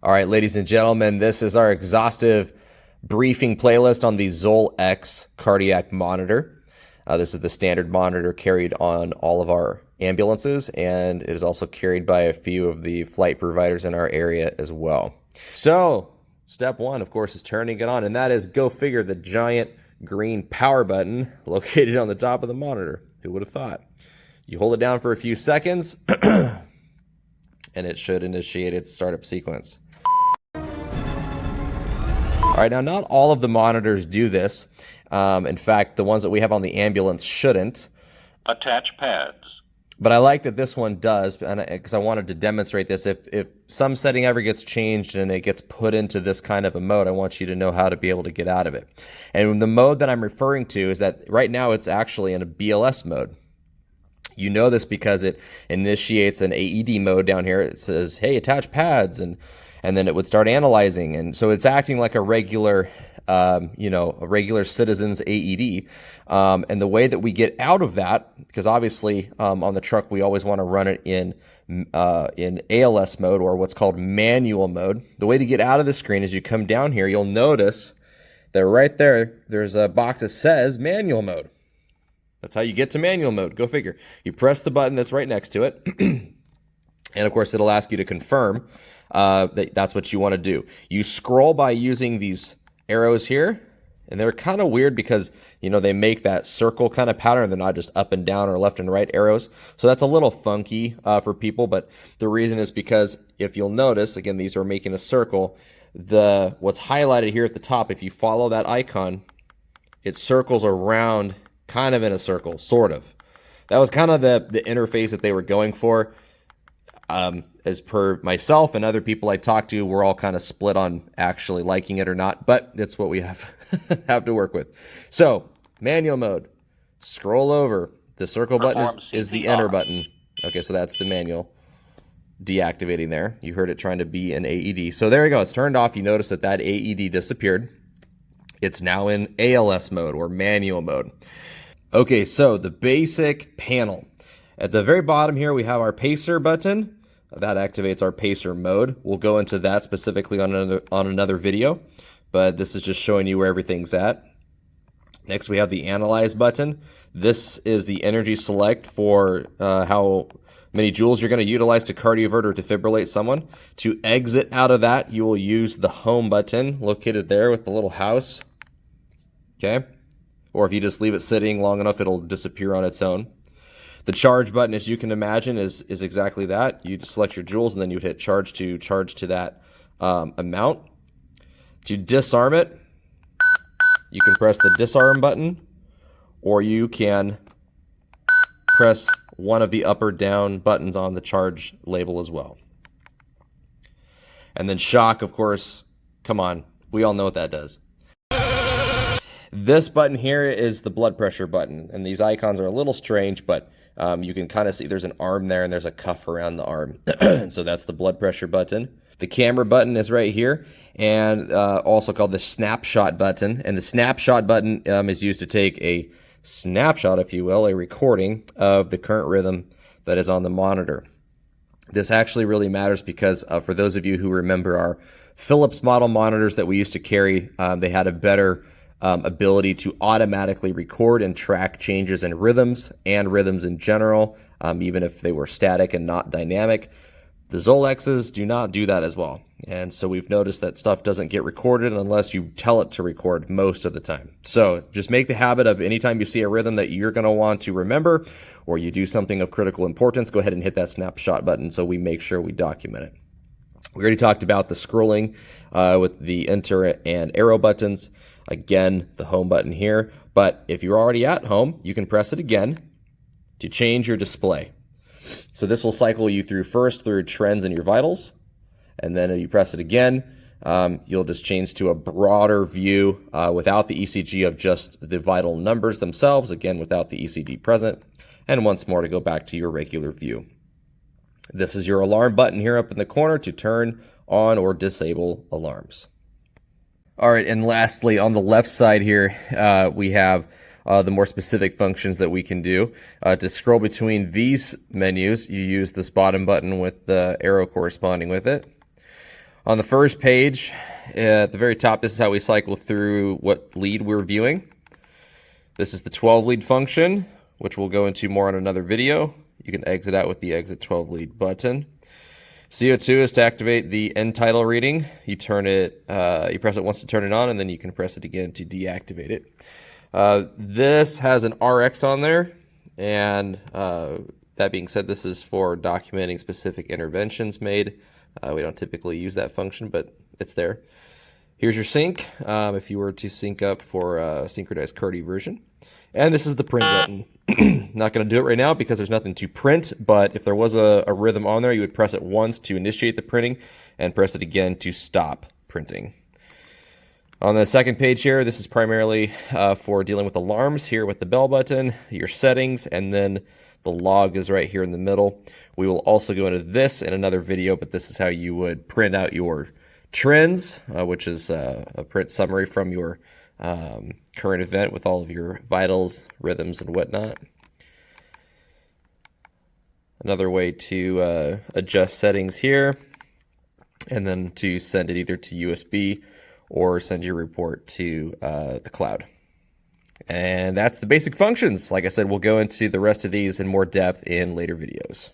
All right, ladies and gentlemen, this is our exhaustive briefing playlist on the Zoll X cardiac monitor. This is the standard monitor carried on all of our ambulances, and it is also carried by a few of the flight providers in our area as well. So, step one, of course, is turning it on, and that is, go figure, the giant green power button located on the top of the monitor. Who would have thought? You hold it down for a few seconds, and it should initiate its startup sequence. All right, now not all of the monitors do this. In fact, the ones that we have on the ambulance shouldn't. Attach pads. But I like that this one does, because I wanted to demonstrate this. If some setting ever gets changed and it gets put into this kind of a mode, I want you to know how to be able to get out of it. And the mode that I'm referring to is that right now it's actually in a BLS mode. You know this because it initiates an AED mode down here. It says, hey, attach pads, and then it would start analyzing. And so it's acting like a regular, a regular citizen's AED. And the way that we get out of that, because obviously on the truck, we always want to run it in ALS mode, or what's called manual mode. The way to get out of the screen is you come down here, you'll notice that right there's a box that says manual mode. That's how you get to manual mode. Go figure. You press the button that's right next to it. And of course, it'll ask you to confirm that's what you want to do. You scroll by using these arrows here, and they're kind of weird because, they make that circle kind of pattern. They're not just up and down or left and right arrows. So that's a little funky for people, but the reason is because if you'll notice, again, these are making a circle. What's highlighted here at the top, if you follow that icon, it circles around kind of in a circle, sort of. That was kind of the interface that they were going for. As per myself and other people I talked to, we're all kind of split on actually liking it or not, but it's what we have to work with. So, manual mode. Scroll over. The circle button is the enter button. Okay, so that's the manual. Deactivating there. You heard it trying to be an AED. So there you go. It's turned off. You notice that AED disappeared. It's now in ALS mode, or manual mode. Okay, so the basic panel. At the very bottom here, we have our pacer button. That activates our pacer mode. We'll go into that specifically on another video, but this is just showing you where everything's at. Next, we have the analyze button. This is the energy select for how many joules you're going to utilize to cardiovert or defibrillate someone. To exit out of that, you will use the home button located there with the little house. Okay? Or if you just leave it sitting long enough, it'll disappear on its own. The charge button, as you can imagine, is exactly that. You just select your joules, and then you would hit charge to that amount. To disarm it, you can press the disarm button, or you can press one of the up or down buttons on the charge label as well. And then shock, of course, come on, we all know what that does. This button here is the blood pressure button, and these icons are a little strange, but you can kind of see there's an arm there and there's a cuff around the arm. So that's the blood pressure button. The camera button is right here, and also called the snapshot button. And the snapshot button is used to take a snapshot, if you will, a recording of the current rhythm that is on the monitor. This actually really matters because for those of you who remember our Philips model monitors that we used to carry, they had a better ability to automatically record and track changes in rhythms and rhythms in general, even if they were static and not dynamic. The Zoll X's do not do that as well. And so we've noticed that stuff doesn't get recorded unless you tell it to record most of the time. So just make the habit of anytime you see a rhythm that you're going to want to remember, or you do something of critical importance, go ahead and hit that snapshot button so we make sure we document it. We already talked about the scrolling with the enter and arrow buttons. Again, the home button here, but if you're already at home, you can press it again to change your display. So this will cycle you through trends in your vitals, and then if you press it again, you'll just change to a broader view without the ECG of just the vital numbers themselves, again, without the ECG present, and once more to go back to your regular view. This is your alarm button here up in the corner to turn on or disable alarms. All right, and lastly, on the left side here, we have the more specific functions that we can do. To scroll between these menus, you use this bottom button with the arrow corresponding with it. On the first page, at the very top, this is how we cycle through what lead we're viewing. This is the 12 lead function, which we'll go into more on another video. You can exit out with the exit 12 lead button. CO2 is to activate the end title reading. You turn it, you press it once to turn it on, and then you can press it again to deactivate it. This has an RX on there, and that being said, this is for documenting specific interventions made. We don't typically use that function, but it's there. Here's your sync, if you were to sync up for a synchronized QWERTY version. And this is the print button. Not going to do it right now because there's nothing to print, but if there was a rhythm on there, you would press it once to initiate the printing and press it again to stop printing. On the second page here, this is primarily for dealing with alarms here with the bell button, your settings, and then the log is right here in the middle. We will also go into this in another video, but this is how you would print out your trends, which is a print summary from your current event with all of your vitals, rhythms, and whatnot. Another way to adjust settings here, and then to send it either to USB or send your report to the cloud. And that's the basic functions. Like I said, we'll go into the rest of these in more depth in later videos.